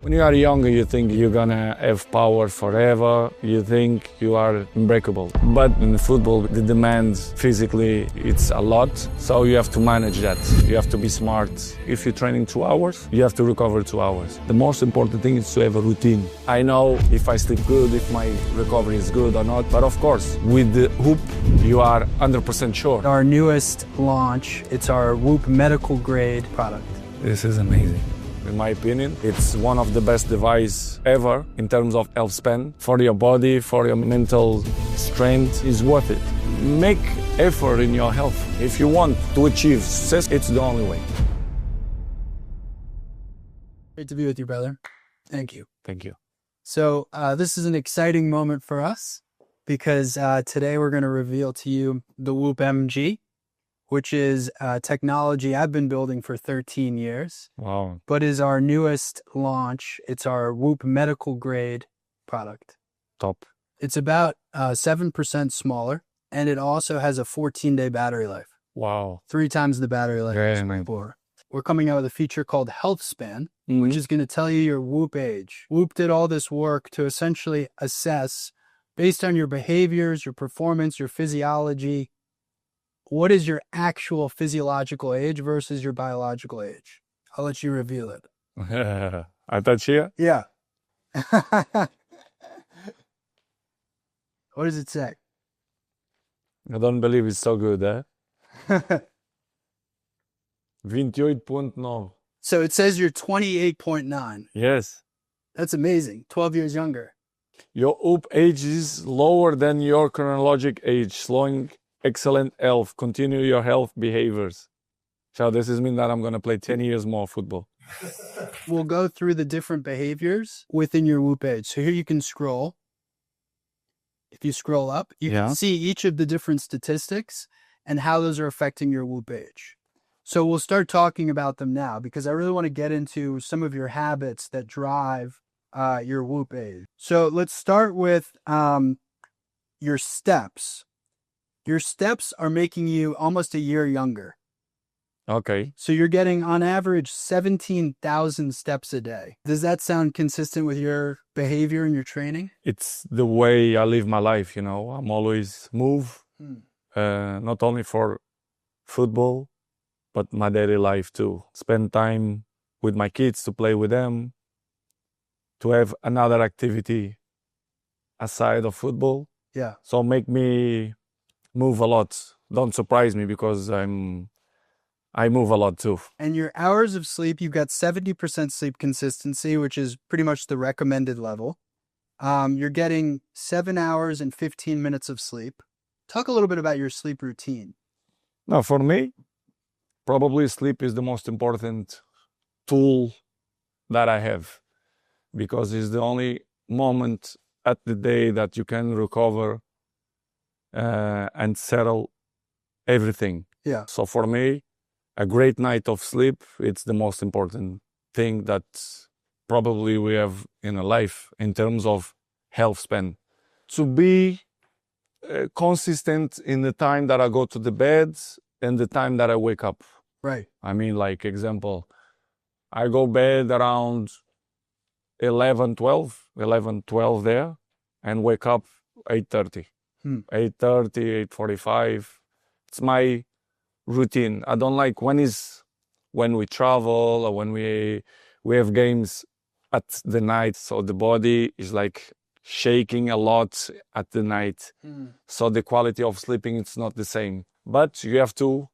When you are younger, you think you're gonna have power forever. You think you are unbreakable. But in football, the demands physically, it's a lot. So you have to manage that. You have to be smart. If you're training 2 hours, you have to recover 2 hours. The most important thing is to have a routine. I know if I sleep good, if my recovery is good or not. But of course, with the Whoop, you are 100% sure. Our newest launch, it's our Whoop medical grade product. This is amazing. In my opinion, it's one of the best devices ever in terms of health span. For your body, for your mental strength, is worth it. Make effort in your health. If you want to achieve success, it's the only way. Great to be with you, brother. Thank you. Thank you. So this is an exciting moment for us because today we're going to reveal to you the Whoop MG, which is technology I've been building for 13 years. Wow. But is our newest launch. It's our Whoop medical grade product. Top. It's about 7% smaller, and it also has a 14-day battery life. Wow. 3 times the battery life Very as nice. before. We're coming out with a feature called Health Span, which is going to tell you your Whoop age. Whoop did all this work to essentially assess, based on your behaviors, your performance, your physiology, what is your actual physiological age versus your biological age? I'll let you reveal it. I touch here? Yeah. What does it say? I don't believe it's so good, eh? 28.9. So it says you're 28.9. Yes. That's amazing. 12 years younger. Your Whoop age is lower than your chronologic age, slowing excellent health, continue your health behaviors. So this is mean that I'm going to play 10 years more football. We'll go through the different behaviors within your Whoop age. So here you can scroll. If you scroll up, you can see each of the different statistics and how those are affecting your Whoop age. So we'll start talking about them now because I really want to get into some of your habits that drive your Whoop age. So let's start with your steps. Your steps are making you almost a year younger. Okay. So you're getting on average 17,000 steps a day. Does that sound consistent with your behavior and your training? It's the way I live my life, you know. I'm always move, not only for football, but my daily life too. Spend time with my kids to play with them, to have another activity aside of football. Yeah. So make me move a lot. Don't surprise me because I move a lot too. And your hours of sleep, you've got 70% sleep consistency, which is pretty much the recommended level. You're getting 7 hours and 15 minutes of sleep. Talk a little bit about your sleep routine. Now, for me, probably sleep is the most important tool that I have because it's the only moment at the day that you can recover and settle everything. Yeah. So for me, a great night of sleep, it's the most important thing that probably we have in a life in terms of health span. To be consistent in the time that I go to the bed and the time that I wake up. Right. I mean, like example, I go bed around 11:12 there and wake up 8:30. 8:30, 8:45. It's my routine. I don't like when we travel or when we have games at the night. So the body is like shaking a lot at the night. So the quality of sleeping it's not the same. But you have to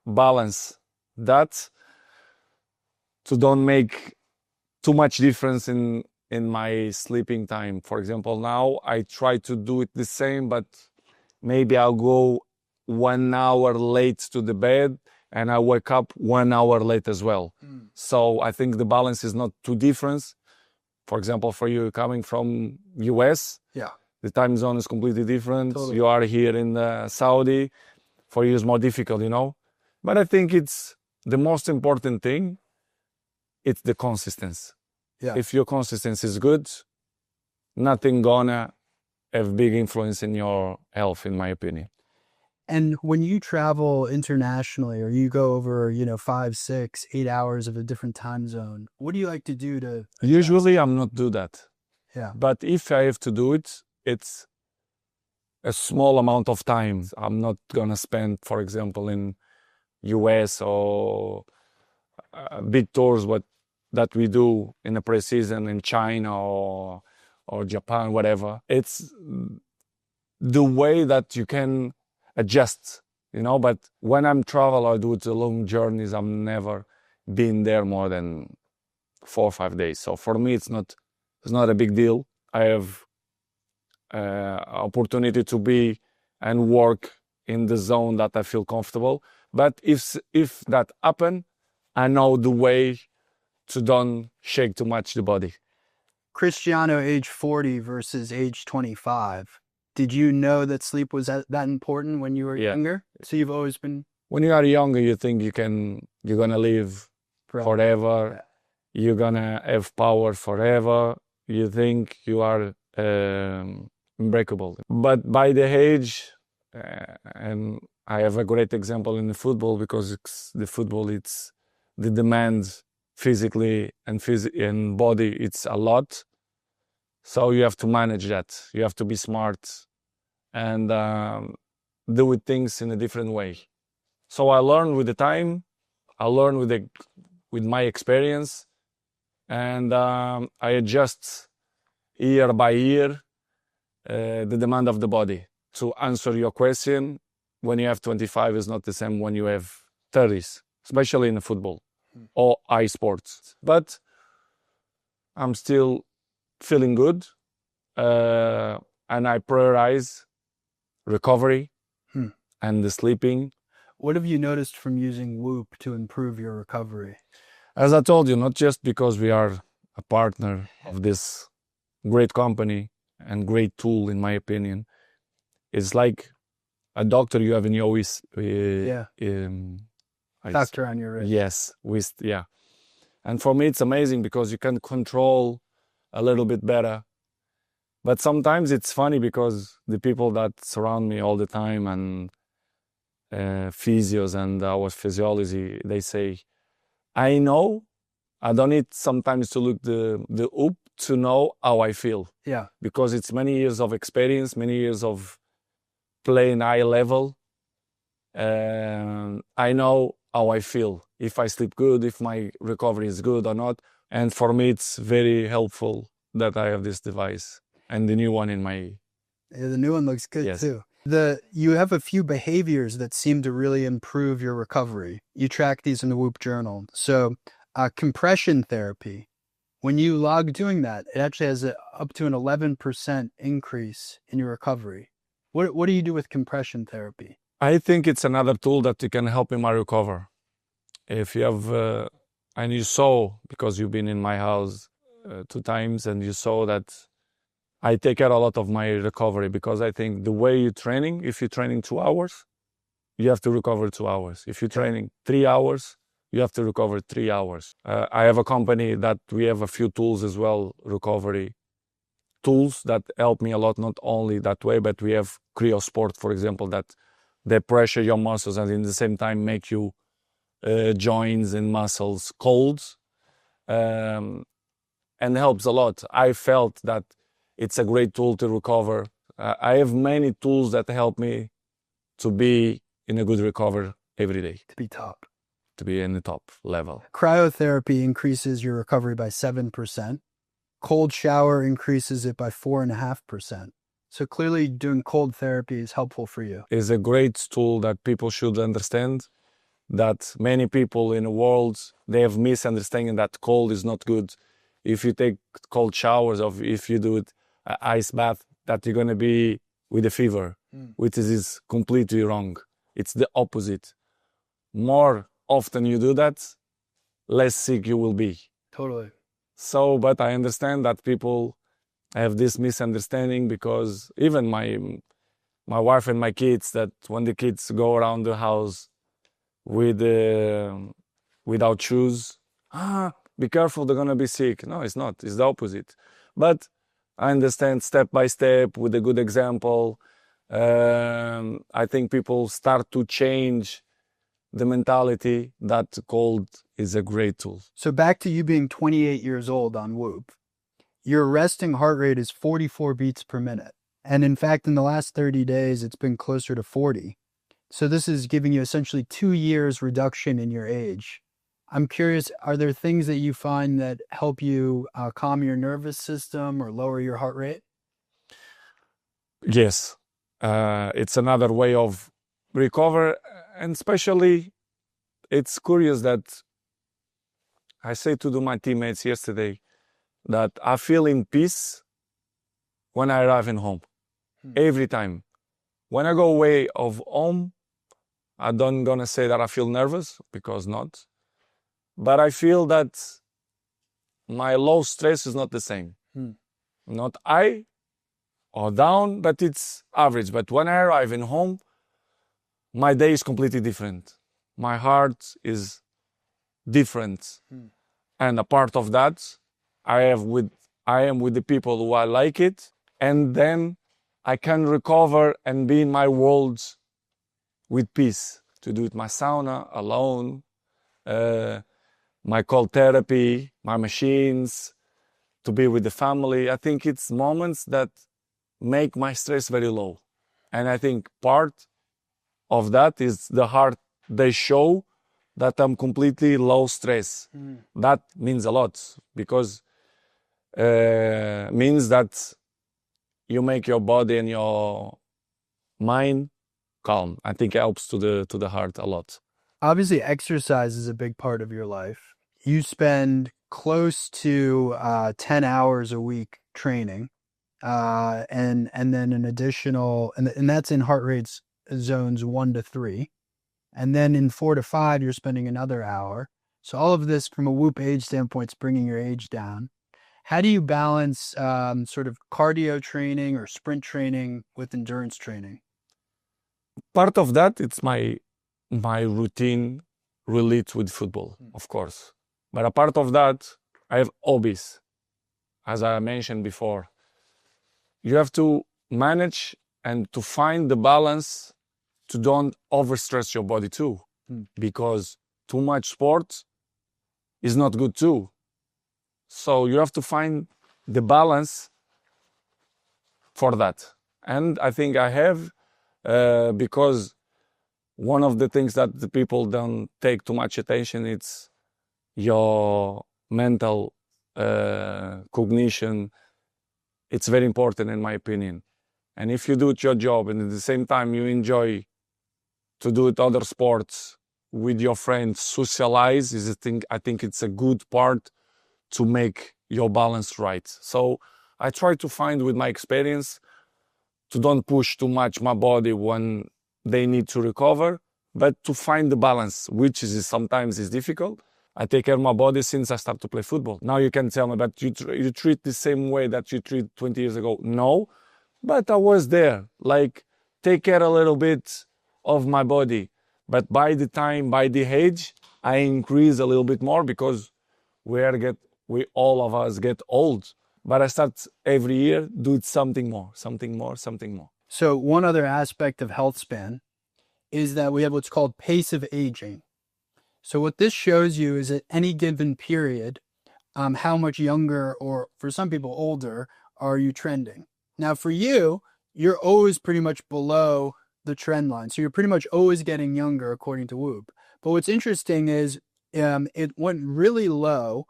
balance that to don't make too much difference in my sleeping time. For example, now I try to do it the same, but maybe I'll go 1 hour late to the bed and I wake up 1 hour late as well. So I think the balance is not too different. For example, for you coming from US, the time zone is completely different. Totally. You are here in Saudi. For you it's more difficult, you know. But I think it's the most important thing. It's the consistency. Yeah. If your consistency is good, nothing gonna have big influence in your health, in my opinion. And when you travel internationally or you go over, 5, 6, 8 hours of a different time zone, what do you like to do to adjust? Usually I'm not do that. Yeah. But if I have to do it, it's a small amount of time. I'm not gonna spend, for example, in US or big tours that we do in the pre-season in China or Japan, whatever. It's the way that you can adjust, but when I'm travel, I do the long journeys. I'm never been there more than 4 or 5 days. So for me, it's not a big deal. I have opportunity to be and work in the zone that I feel comfortable. But if that happen, I know the way to don't shake too much the body. Cristiano age 40 versus age 25. Did you know that sleep was that important when you were younger? So you've always been... When you are younger, you think you're gonna live forever. Yeah. You're gonna have power forever. You think you are unbreakable. But by the age, and I have a great example in the football, because it's the demand physically and body, it's a lot. So you have to manage that. You have to be smart and do things in a different way. So I learned with the time. I learned with my experience, and I adjust year by year the demand of the body. To answer your question, when you have 25 is not the same when you have 30s, especially in the football or eye sports. But I'm still feeling good, and I prioritize recovery and the sleeping. What have you noticed from using Whoop to improve your recovery? As I told you, not just because we are a partner of this great company and great tool, in my opinion. It's like a doctor you have in your doctor on your wrist. Yes, yeah. And for me, it's amazing because you can control a little bit better. But sometimes it's funny because the people that surround me all the time and physios and our physiology, they say, I know, I don't need sometimes to look the up to know how I feel. Yeah. Because it's many years of experience, many years of playing high level. I know how I feel, if I sleep good, if my recovery is good or not. And for me, it's very helpful that I have this device and the new one in my... Yeah, the new one looks good too. You have a few behaviors that seem to really improve your recovery. You track these in the Whoop journal. So compression therapy, when you log doing that, it actually has up to an 11% increase in your recovery. What do you do with compression therapy? I think it's another tool that you can help in my recover. If you have, and you saw, because you've been in my house 2 times, and you saw that I take care a lot of my recovery, because I think the way you're training, if you're training 2 hours, you have to recover 2 hours. If you're training 3 hours, you have to recover 3 hours. I have a company that we have a few tools as well, recovery tools that help me a lot, not only that way, but we have cryosport, for example, that they pressure your muscles and in the same time make you joints and muscles cold, and helps a lot. I felt that it's a great tool to recover. I have many tools that help me to be in a good recovery every day. To be top. To be in the top level. Cryotherapy increases your recovery by 7%. Cold shower increases it by 4.5%. So clearly doing cold therapy is helpful for you. It's a great tool that people should understand, that many people in the world, they have misunderstanding that cold is not good. If you take cold showers, or if you do it ice bath, that you're going to be with a fever, which is completely wrong. It's the opposite. More often you do that, less sick you will be. Totally. So, but I understand that people have this misunderstanding, because even my wife and my kids, that when the kids go around the house with without shoes, be careful, they're gonna be sick. No, it's not. It's the opposite. But I understand step by step with a good example. I think people start to change the mentality that cold is a great tool. So back to you being 28 years old on Whoop, your resting heart rate is 44 beats per minute. And in fact, in the last 30 days, it's been closer to 40. So this is giving you essentially 2 years reduction in your age. I'm curious, are there things that you find that help you calm your nervous system or lower your heart rate? Yes, it's another way of recover, and especially it's curious that I say to my teammates yesterday that I feel in peace when I arrive in home. Every time. When I go away of home, I don't gonna say that I feel nervous, because not. But I feel that my low stress is not the same. Not high or down, but it's average. But when I arrive in home, my day is completely different. My heart is different. And a part of that, I am with the people who I like it, and then I can recover and be in my world with peace, to do it my sauna alone, my cold therapy, my machines, to be with the family. I think it's moments that make my stress very low. And I think part of that is the heart. They show that I'm completely low stress. That means a lot, because means that you make your body and your mind calm. I think it helps to the heart a lot. Obviously, exercise is a big part of your life. You spend close to 10 hours a week training, and then an additional, and that's in heart rates zones 1 to 3. And then in 4 to 5, you're spending another hour. So all of this from a Whoop age standpoint is bringing your age down. How do you balance sort of cardio training or sprint training with endurance training? Part of that, it's my routine relates with football, of course. But a part of that, I have hobbies, as I mentioned before. You have to manage and to find the balance to don't overstress your body too, because too much sport is not good too. So you have to find the balance for that. And I think I have, because one of the things that the people don't take too much attention, it's your mental cognition. It's very important, in my opinion. And if you do your job and at the same time you enjoy to do it other sports with your friends, socialize, I think it's a good part to make your balance right. So I try to find, with my experience, to don't push too much my body when they need to recover, but to find the balance, which is sometimes is difficult. I take care of my body since I started to play football. Now you can tell me, but you treat the same way that you treat 20 years ago. No, but I was there, like take care a little bit of my body. But by the age, I increase a little bit more, because we all of us get old. But I start every year, do something more. So one other aspect of health span is that we have what's called pace of aging. So what this shows you is at any given period, how much younger, or for some people older, are you trending. Now for you, you're always pretty much below the trend line. So you're pretty much always getting younger according to Whoop. But what's interesting is it went really low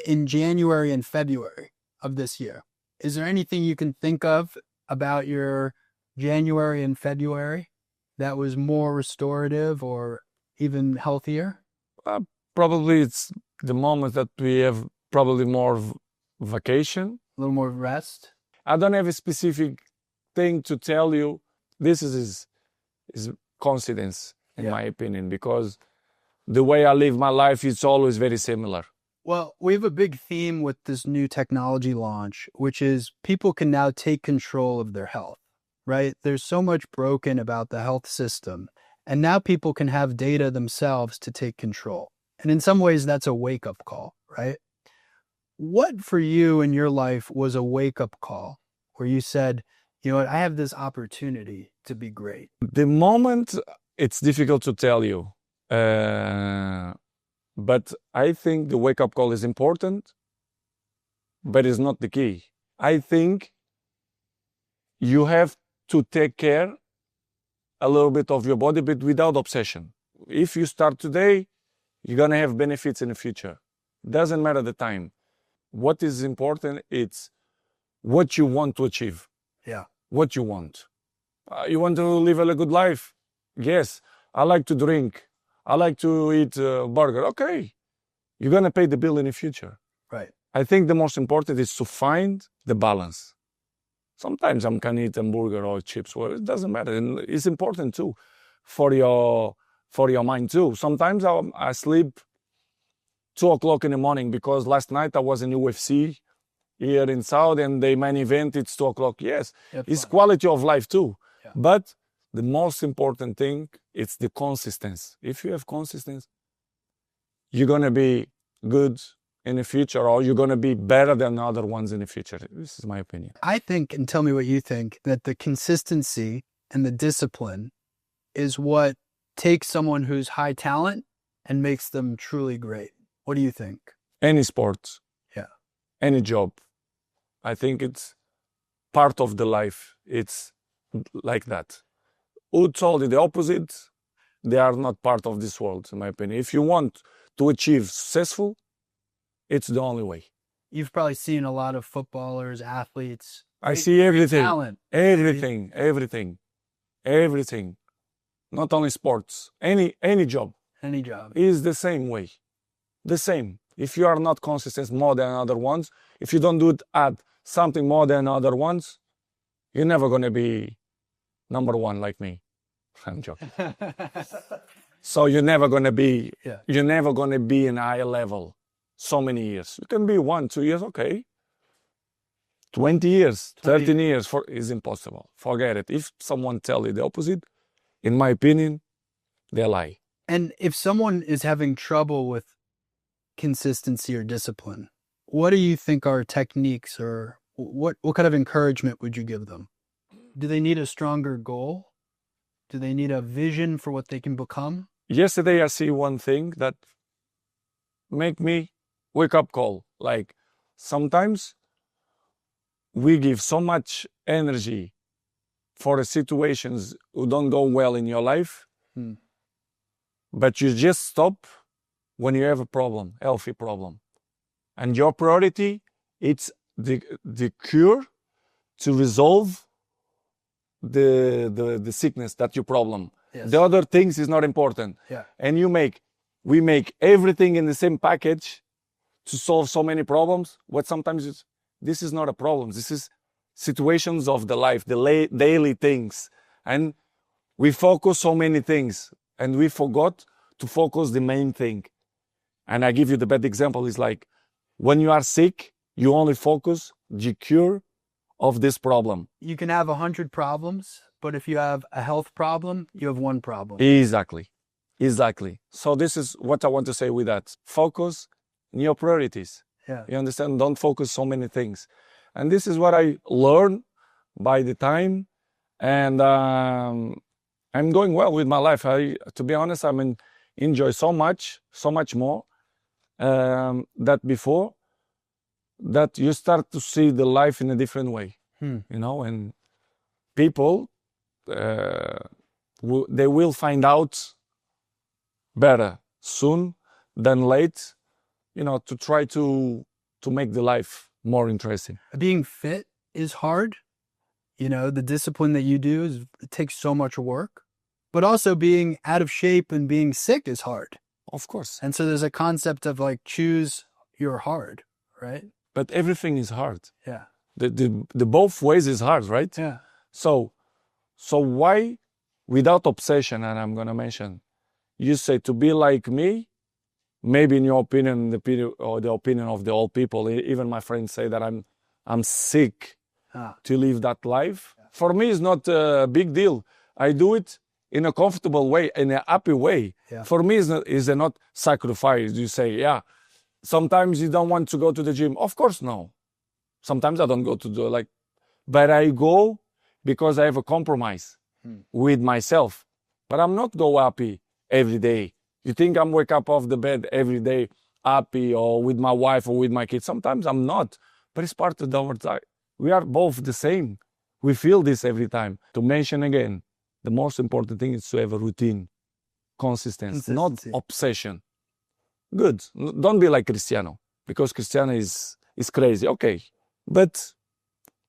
in January and February of this year. Is there anything you can think of about your January and February that was more restorative or even healthier? Probably it's the moment that we have probably more vacation. A little more rest? I don't have a specific thing to tell you. This is coincidence, in my opinion, because the way I live my life is always very similar. Well, we have a big theme with this new technology launch, which is people can now take control of their health, right? There's so much broken about the health system, and now people can have data themselves to take control. And in some ways, that's a wake-up call, right? What for you in your life was a wake-up call where you said, you know what, I have this opportunity to be great? The moment, it's difficult to tell you. But I think the wake-up call is important, but it's not the key. I think you have to take care a little bit of your body, but without obsession. If you start today, you're gonna have benefits in the future. Doesn't matter the time. What is important, it's what you want to achieve. Yeah. What you want. You want to live a good life? Yes. I like to drink. I like to eat burger. Okay. You're gonna pay the bill in the future. Right. I think the most important is to find the balance. Sometimes I can eat a burger or chips. Well, it doesn't matter. And it's important too for your mind too. Sometimes I sleep 2 o'clock in the morning because last night I was in UFC here in Saudi and the main event, it's 2 o'clock. Yes, it's quality of life too. Yeah. But the most important thing, it's the consistency. If you have consistency, you're going to be good in the future, or you're going to be better than other ones in the future. This is my opinion. I think, and tell me what you think, that the consistency and the discipline is what takes someone who's high talent and makes them truly great. What do you think? Any sport, yeah, any job, I think it's part of the life. It's like that. Who told you the opposite? They are not part of this world, in my opinion. If you want to achieve successful, it's the only way. You've probably seen a lot of footballers, athletes. I see everything, talent. everything. Not only sports, any job. Any job. Is the same way. The same. If you are not consistent more than other ones, if you don't do it at something more than other ones, you're never going to be number one like me. I'm joking. So you're never going to be, you're never going to be in a higher level so many years. You can be 1, 2 years, okay. 20 years, 13 years is impossible. Forget it. If someone tells you the opposite, in my opinion, they lie. And if someone is having trouble with consistency or discipline, what do you think are techniques, or what kind of encouragement would you give them? Do they need a stronger goal? Do they need a vision for what they can become? Yesterday I see one thing that make me wake up call. Like sometimes we give so much energy for the situations who don't go well in your life, but you just stop when you have a problem, healthy problem. And your priority, it's the cure to resolve the sickness, that's your problem. Yes. The other things is not important. Yeah. And we make everything in the same package to solve so many problems. What sometimes this is not a problem. This is situations of the life, the daily things. And we focus so many things and we forgot to focus the main thing. And I give you the bad example is like, when you are sick, you only focus the cure of this problem. You can have 100 problems, but if you have a health problem, you have 1 problem. Exactly. So this is what I want to say with that. Focus on your priorities. Yeah. You understand? Don't focus so many things. And this is what I learned by the time. And I'm going well with my life. To be honest, enjoy so much more that before, that you start to see the life in a different way, you know, and people, they will find out better soon than late, you know, to try to make the life more interesting. Being fit is hard. You know, the discipline that you do it takes so much work, but also being out of shape and being sick is hard. Of course. And so there's a concept of like, choose your hard, right? But everything is hard. Yeah. The both ways is hard, right? Yeah. So why, without obsession, and I'm gonna mention, you say to be like me, maybe in your opinion, the opinion of the old people, even my friends say that I'm sick to live that life. Yeah. For me, it's not a big deal. I do it in a comfortable way, in a happy way. Yeah. For me, is not sacrifice. You say, yeah, sometimes you don't want to go to the gym. Of course, no. Sometimes I don't go to but I go because I have a compromise with myself. But I'm not go happy every day. You think I'm wake up off the bed every day happy, or with my wife or with my kids? Sometimes I'm not, but it's part of our time. We are both the same. We feel this every time. To mention again, the most important thing is to have a routine, consistency, not obsession. Good. Don't be like Cristiano, because Cristiano is crazy. Okay, but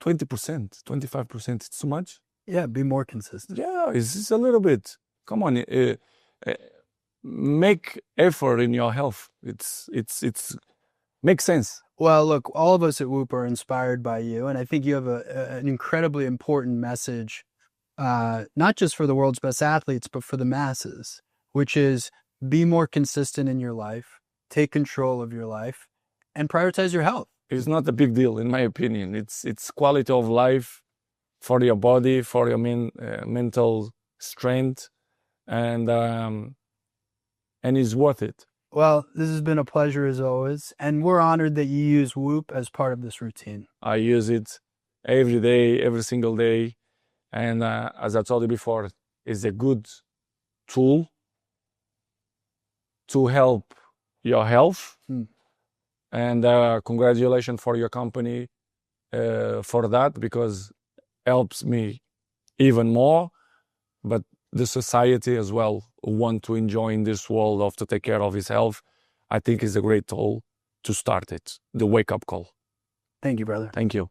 20%, 25%, it's too much. Yeah, be more consistent. Yeah, it's a little bit. Come on, make effort in your health. It's makes sense. Well, look, all of us at Whoop are inspired by you, and I think you have an incredibly important message, not just for the world's best athletes, but for the masses, which is be more consistent in your life, take control of your life, and prioritize your health. It's not a big deal, in my opinion. It's quality of life for your body, for your mental strength, and it's worth it. Well, this has been a pleasure as always, and we're honored that you use Whoop as part of this routine. I use it every day, every single day, and as I told you before, it's a good tool to help your health. And congratulations for your company for that, because it helps me even more, but the society as well want to enjoy in this world of to take care of his health. I think is a great tool to start it, the wake-up call. Thank you, brother. Thank you.